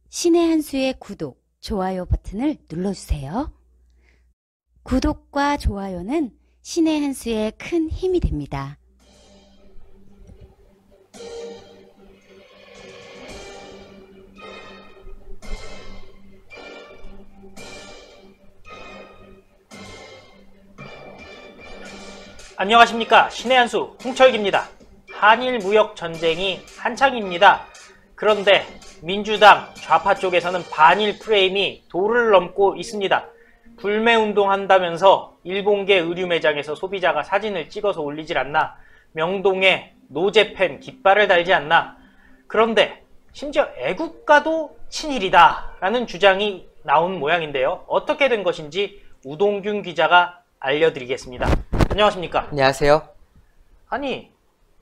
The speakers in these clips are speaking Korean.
신의 한 수의 구독, 좋아요 버튼을 눌러주세요. 구독과 좋아요는 신의 한 수의 큰 힘이 됩니다. 안녕하십니까, 신의 한 수 홍철기입니다. 한일 무역 전쟁이 한창입니다. 그런데 민주당 좌파 쪽에서는 반일 프레임이 도를 넘고 있습니다. 불매운동 한다면서 일본계 의류 매장에서 소비자가 사진을 찍어서 올리질 않나, 명동에 노제팬 깃발을 달지 않나, 그런데 심지어 애국가도 친일이다 라는 주장이 나온 모양인데요. 어떻게 된 것인지 우동균 기자가 알려드리겠습니다. 안녕하십니까? 안녕하세요. 아니,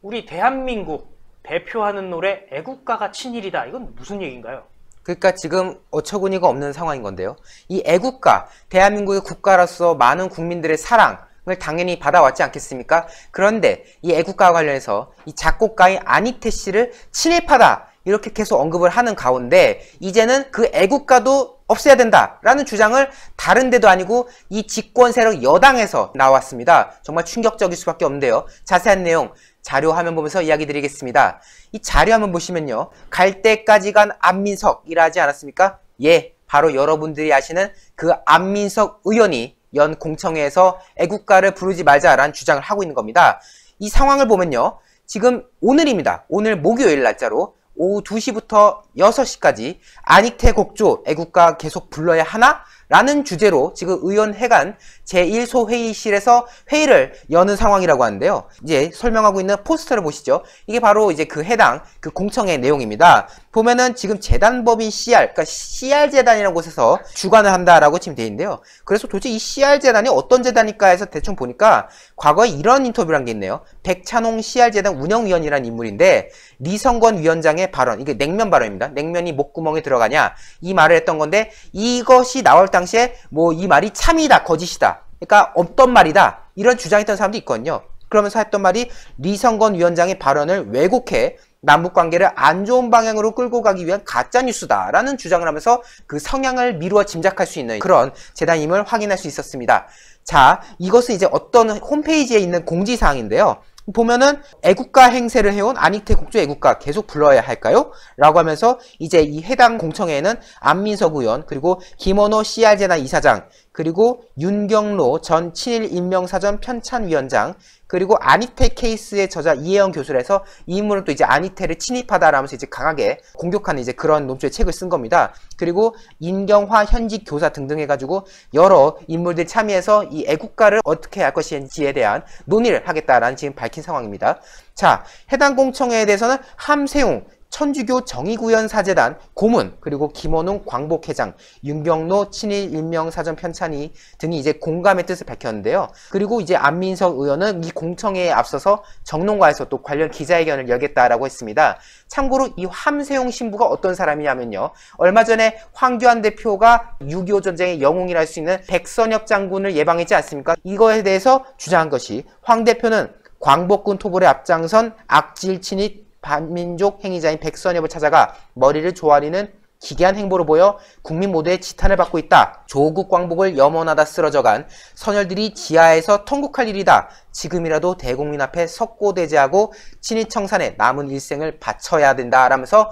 우리 대한민국 대표하는 노래 애국가가 친일이다. 이건 무슨 얘기인가요? 그러니까 지금 어처구니가 없는 상황인 건데요. 이 애국가, 대한민국의 국가로서 많은 국민들의 사랑을 당연히 받아왔지 않겠습니까? 그런데 이 애국가와 관련해서 이 작곡가인 안익태 씨를 친일파다 이렇게 계속 언급을 하는 가운데 이제는 그 애국가도 없애야 된다라는 주장을 다른 데도 아니고 이 집권 세력 여당에서 나왔습니다. 정말 충격적일 수밖에 없는데요. 자세한 내용 자료 화면 보면서 이야기 드리겠습니다. 이 자료 화면 보시면요. 갈 때까지 간 안민석이라 하지 않았습니까? 예, 바로 여러분들이 아시는 그 안민석 의원이 연 공청회에서 애국가를 부르지 말자라는 주장을 하고 있는 겁니다. 이 상황을 보면요. 지금 오늘입니다. 오늘 목요일 날짜로 오후 2시부터 6시까지 안익태 곡조 애국가 계속 불러야 하나? 라는 주제로 지금 의원회관 제1소회의실에서 회의를 여는 상황이라고 하는데요. 이제 설명하고 있는 포스터를 보시죠. 이게 바로 이제 그 해당 그 공청회 내용입니다. 보면은 지금 재단법인 CR, 그러니까 CR재단이라는 곳에서 주관을 한다라고 지금 되어 있는데요. 그래서 도대체 이 CR재단이 어떤 재단일까 해서 대충 보니까 과거에 이런 인터뷰를 한 게 있네요. 백찬홍 CR재단 운영위원이라는 인물인데 리성권 위원장의 발언, 이게 냉면 발언입니다. 냉면이 목구멍에 들어가냐 이 말을 했던 건데 이것이 나올 당시에 뭐 이 말이 참이다 거짓이다 그러니까 없던 말이다 이런 주장했던 사람도 있거든요. 그러면서 했던 말이 리성권 위원장의 발언을 왜곡해 남북관계를 안 좋은 방향으로 끌고 가기 위한 가짜뉴스다 라는 주장을 하면서 그 성향을 미루어 짐작할 수 있는 그런 재단임을 확인할 수 있었습니다. 자, 이것은 이제 어떤 홈페이지에 있는 공지사항인데요. 보면은 애국가 행세를 해온 안익태 곡조 애국가 계속 불러야 할까요? 라고 하면서 이제 이 해당 공청회에는 안민석 의원 그리고 김원호 CR재단 이사장 그리고 윤경로 전 친일인명사전 편찬위원장 그리고 안익태 케이스의 저자 이혜영 교수라서 이 인물은 또 이제 안익태를 친일파다라면서 이제 강하게 공격하는 이제 그런 논조의 책을 쓴 겁니다. 그리고 인경화 현직 교사 등등 해가지고 여러 인물들이 참여해서 이 애국가를 어떻게 할 것인지에 대한 논의를 하겠다라는 지금 밝힌 상황입니다. 자, 해당 공청회에 대해서는 함세웅 천주교 정의구현사재단 고문 그리고 김원웅 광복회장 윤경로 친일인명사전 편찬위 등이 이제 공감의 뜻을 밝혔는데요. 그리고 이제 안민석 의원은 이 공청회에 앞서서 정론과에서 또 관련 기자회견을 열겠다라고 했습니다. 참고로 이 함세웅 신부가 어떤 사람이냐면요. 얼마 전에 황교안 대표가 6.25 전쟁의 영웅이라 할 수 있는 백선엽 장군을 예방했지 않습니까? 이거에 대해서 주장한 것이 황 대표는 광복군 토벌에 앞장선 악질 친일 반민족 행위자인 백선엽을 찾아가 머리를 조아리는 기괴한 행보로 보여 국민 모두의 지탄을 받고 있다. 조국 광복을 염원하다 쓰러져간 선열들이 지하에서 통곡할 일이다. 지금이라도 대국민 앞에 석고대죄하고 친일청산에 남은 일생을 바쳐야 된다. 라면서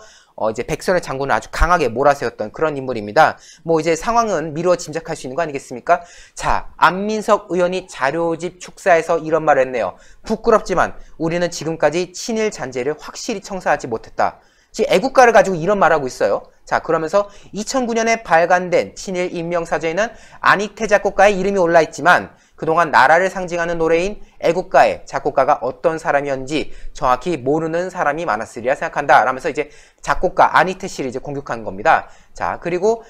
이제 백선엽 장군을 아주 강하게 몰아세웠던 그런 인물입니다. 뭐 이제 상황은 미루어 짐작할 수 있는 거 아니겠습니까? 자, 안민석 의원이 자료집 축사에서 이런 말을 했네요. 부끄럽지만 우리는 지금까지 친일 잔재를 확실히 청사하지 못했다. 지금 애국가를 가지고 이런 말하고 있어요. 자, 그러면서 2009년에 발간된 친일 인명사전에는 안익태 작곡가의 이름이 올라있지만 그동안 나라를 상징하는 노래인 애국가의 작곡가가 어떤 사람이었는지 정확히 모르는 사람이 많았으리라 생각한다. 라면서 이제 작곡가 안익태 씨를 이제 공격한 겁니다. 자, 그리고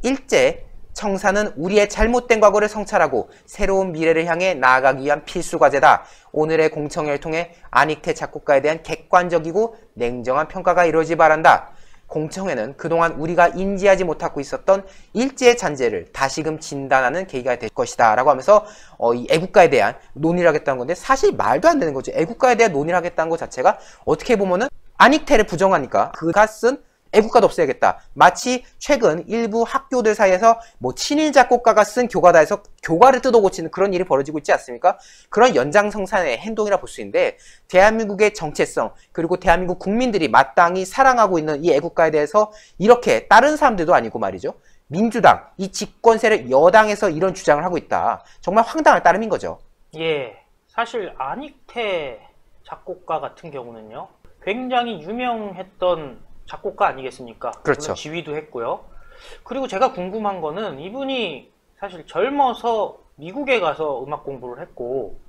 일제 청산은 우리의 잘못된 과거를 성찰하고 새로운 미래를 향해 나아가기 위한 필수 과제다. 오늘의 공청회를 통해 안익태 작곡가에 대한 객관적이고 냉정한 평가가 이루어지기 바란다. 공청회는 그동안 우리가 인지하지 못하고 있었던 일제의 잔재를 다시금 진단하는 계기가 될 것이다 라고 하면서 이 애국가에 대한 논의를 하겠다는 건데 사실 말도 안 되는 거죠. 애국가에 대한 논의를 하겠다는 것 자체가 어떻게 보면은 안익태를 부정하니까 그가 쓴 애국가도 없애야겠다. 마치 최근 일부 학교들 사이에서 뭐 친일 작곡가가 쓴 교과다 해서 교과를 뜯어 고치는 그런 일이 벌어지고 있지 않습니까? 그런 연장성산의 행동이라 볼 수 있는데 대한민국의 정체성 그리고 대한민국 국민들이 마땅히 사랑하고 있는 이 애국가에 대해서 이렇게 다른 사람들도 아니고 말이죠. 민주당, 이 집권 세력 여당에서 이런 주장을 하고 있다. 정말 황당할 따름인 거죠. 예, 사실 안익태 작곡가 같은 경우는요. 굉장히 유명했던 작곡가 아니겠습니까? 그렇죠. 물론 지휘도 했고요. 그리고 제가 궁금한 거는 이분이 사실 젊어서 미국에 가서 음악 공부를 했고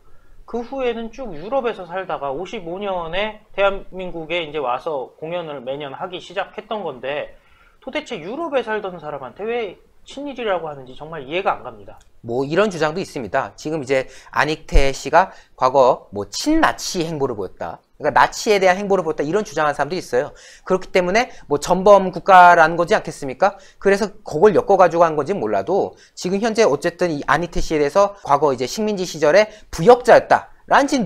그 후에는 쭉 유럽에서 살다가 55년에 대한민국에 이제 와서 공연을 매년 하기 시작했던 건데 도대체 유럽에 살던 사람한테 왜 친일이라고 하는지 정말 이해가 안 갑니다. 뭐 이런 주장도 있습니다. 지금 이제 안익태 씨가 과거 뭐 친나치 행보를 보였다. 그러니까 나치에 대한 행보를 보였다. 이런 주장하는 사람도 있어요. 그렇기 때문에 뭐 전범 국가라는 거지 않겠습니까? 그래서 그걸 엮어가지고 한 건지 몰라도 지금 현재 어쨌든 이 안익태 씨에 대해서 과거 이제 식민지 시절에 부역자였다. 라는 지금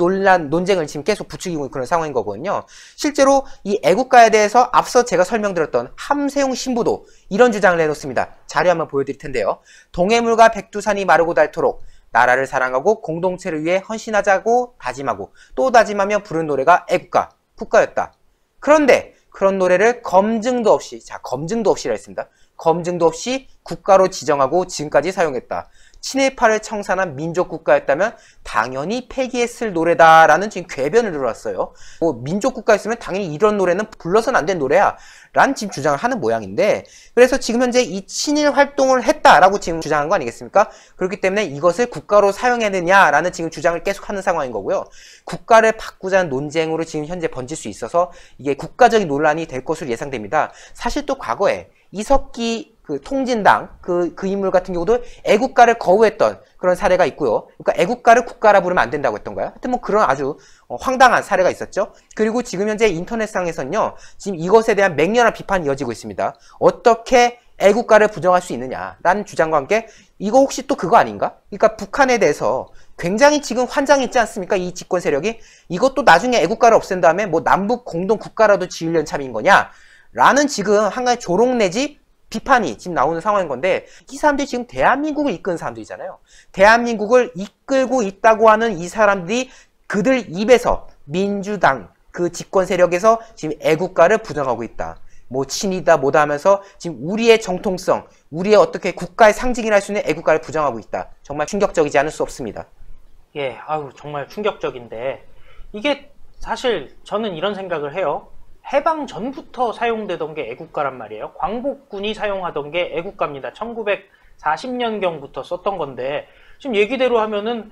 논쟁을 지금 계속 부추기고 있는 그런 상황인 거거든요. 실제로 이 애국가에 대해서 앞서 제가 설명드렸던 함세웅 신부도 이런 주장을 내놓습니다. 자료 한번 보여드릴 텐데요. 동해물과 백두산이 마르고 닳도록 나라를 사랑하고 공동체를 위해 헌신하자고 다짐하고 또 다짐하며 부른 노래가 애국가, 국가였다. 그런데 그런 노래를 검증도 없이, 자 검증도 없이라 했습니다. 검증도 없이 국가로 지정하고 지금까지 사용했다. 친일파를 청산한 민족국가였다면 당연히 폐기했을 노래다라는 지금 궤변을 들어왔어요. 뭐 민족국가였으면 당연히 이런 노래는 불러서는 안 된 노래야 라는 지금 주장을 하는 모양인데 그래서 지금 현재 이 친일 활동을 했다라고 지금 주장한 거 아니겠습니까? 그렇기 때문에 이것을 국가로 사용해야 되냐라는 지금 주장을 계속하는 상황인 거고요. 국가를 바꾸자는 논쟁으로 지금 현재 번질 수 있어서 이게 국가적인 논란이 될 것으로 예상됩니다. 사실 또 과거에 이석기 그 통진당 그 인물 같은 경우도 애국가를 거부했던 그런 사례가 있고요. 그러니까 애국가를 국가라 부르면 안 된다고 했던가요? 하여튼 뭐 그런 아주 황당한 사례가 있었죠. 그리고 지금 현재 인터넷상에서는요. 지금 이것에 대한 맹렬한 비판이 이어지고 있습니다. 어떻게 애국가를 부정할 수 있느냐라는 주장과 함께 이거 혹시 또 그거 아닌가? 그러니까 북한에 대해서 굉장히 지금 환장이 있지 않습니까? 이 집권 세력이 이것도 나중에 애국가를 없앤 다음에 뭐 남북 공동 국가라도 지으려는 참인 거냐? 라는 지금 한 가지 조롱 내지 비판이 지금 나오는 상황인 건데 이 사람들이 지금 대한민국을 이끄는 사람들이잖아요. 대한민국을 이끌고 있다고 하는 이 사람들이 그들 입에서 민주당 그 집권 세력에서 지금 애국가를 부정하고 있다. 뭐 친이다 뭐다 하면서 지금 우리의 정통성, 우리의 어떻게 국가의 상징이라 할 수 있는 애국가를 부정하고 있다. 정말 충격적이지 않을 수 없습니다. 예, 아유 정말 충격적인데 이게 사실 저는 이런 생각을 해요. 해방 전부터 사용되던 게 애국가란 말이에요. 광복군이 사용하던 게 애국가입니다. 1940년경부터 썼던 건데 지금 얘기대로 하면은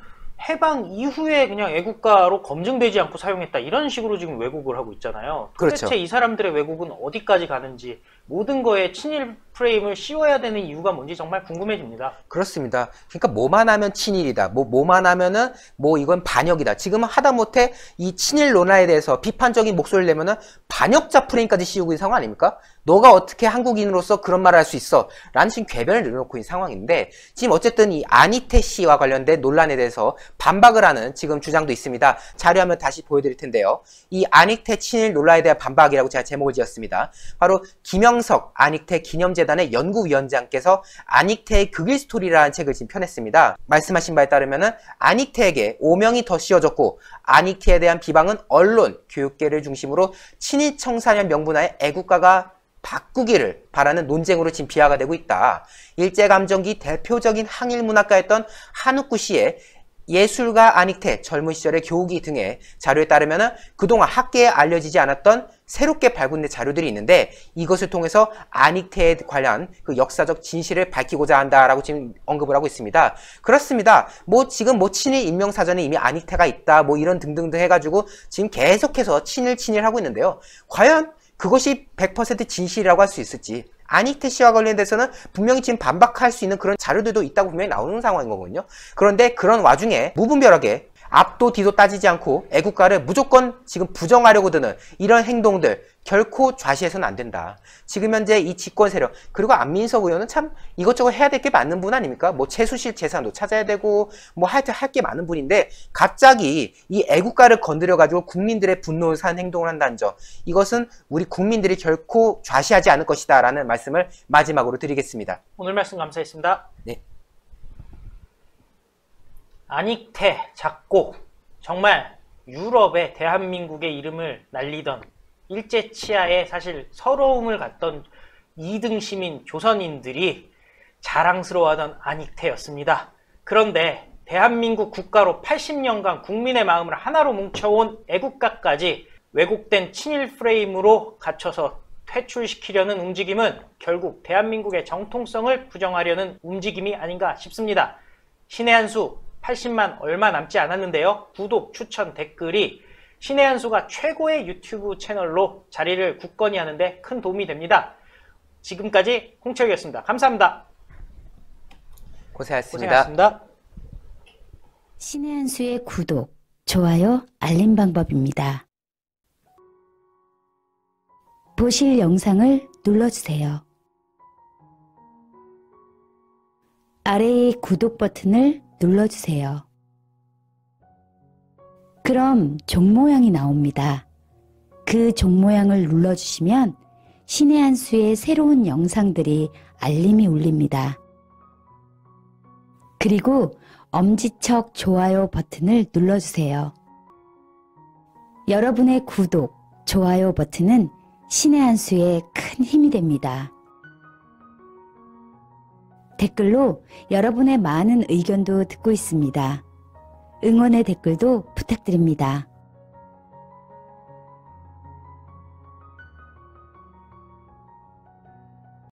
해방 이후에 그냥 애국가로 검증되지 않고 사용했다. 이런 식으로 지금 왜곡을 하고 있잖아요. 도대체 그렇죠. 이 사람들의 왜곡은 어디까지 가는지 모든 거에 친일 프레임을 씌워야 되는 이유가 뭔지 정말 궁금해집니다. 그렇습니다. 그러니까 뭐만 하면 친일이다. 뭐만 하면은 뭐 이건 반역이다. 지금은 하다못해 이 친일 논란에 대해서 비판적인 목소리를 내면은 반역자 프레임까지 씌우고 있는 상황 아닙니까? 너가 어떻게 한국인으로서 그런 말을 할 수 있어? 라는 지금 궤변을 내놓고 있는 상황인데 지금 어쨌든 이 안익태 씨와 관련된 논란에 대해서 반박을 하는 지금 주장도 있습니다. 자료 한번 다시 보여드릴 텐데요. 이 안익태 친일 논란에 대한 반박이라고 제가 제목을 지었습니다. 바로 김영석 안익태 기념재단의 연구위원장께서 안익태의 극일 스토리라는 책을 지금 펴냈습니다. 말씀하신 바에 따르면은 안익태에게 오명이 더 씌워졌고 안익태에 대한 비방은 언론, 교육계를 중심으로 친일 청사년 명분하에 애국가가 바꾸기를 바라는 논쟁으로 지금 비화가 되고 있다. 일제감정기 대표적인 항일문학가였던 한욱구 씨의 예술가 안익태 젊은 시절의 교우기 등의 자료에 따르면 그동안 학계에 알려지지 않았던 새롭게 발굴된 자료들이 있는데 이것을 통해서 안익태에 관한 그 역사적 진실을 밝히고자 한다라고 지금 언급을 하고 있습니다. 그렇습니다. 뭐 지금 뭐 친일 인명사전에 이미 안익태가 있다 뭐 이런 등등등 해가지고 지금 계속해서 친일 하고 있는데요. 과연 그것이 100% 진실이라고 할 수 있을지 안익태 씨와 관련돼서는 분명히 지금 반박할 수 있는 그런 자료들도 있다고 분명히 나오는 상황인 거거든요. 그런데 그런 와중에 무분별하게 앞도 뒤도 따지지 않고 애국가를 무조건 지금 부정하려고 드는 이런 행동들 결코 좌시해서는 안 된다. 지금 현재 이 집권 세력 그리고 안민석 의원은 참 이것저것 해야 될 게 많은 분 아닙니까? 뭐 최수실 재산도 찾아야 되고 뭐 하여튼 할 게 많은 분인데 갑자기 이 애국가를 건드려 가지고 국민들의 분노를 사는 행동을 한다는 점, 이것은 우리 국민들이 결코 좌시하지 않을 것이다 라는 말씀을 마지막으로 드리겠습니다. 오늘 말씀 감사했습니다. 네. 안익태 작고 정말 유럽의 대한민국의 이름을 날리던 일제 치하에 사실 서러움을 갖던 2등 시민 조선인들이 자랑스러워하던 안익태였습니다. 그런데 대한민국 국가로 80년간 국민의 마음을 하나로 뭉쳐온 애국가까지 왜곡된 친일 프레임으로 갇혀서 퇴출시키려는 움직임은 결국 대한민국의 정통성을 부정하려는 움직임이 아닌가 싶습니다. 신의 한 수 80만 얼마 남지 않았는데요. 구독, 추천, 댓글이 신의 한 수가 최고의 유튜브 채널로 자리를 굳건히 하는데 큰 도움이 됩니다. 지금까지 홍철이었습니다. 감사합니다. 고생하셨습니다. 고생하셨습니다. 신의 한 수의 구독, 좋아요, 알림 방법입니다. 보실 영상을 눌러주세요. 아래의 구독 버튼을 눌러주세요. 그럼 종 모양이 나옵니다. 그 종 모양을 눌러주시면 신의 한 수의 새로운 영상들이 알림이 울립니다. 그리고 엄지척 좋아요 버튼을 눌러주세요. 여러분의 구독, 좋아요 버튼은 신의 한 수에 큰 힘이 됩니다. 댓글로 여러분의 많은 의견도 듣고 있습니다. 응원의 댓글도 부탁드립니다.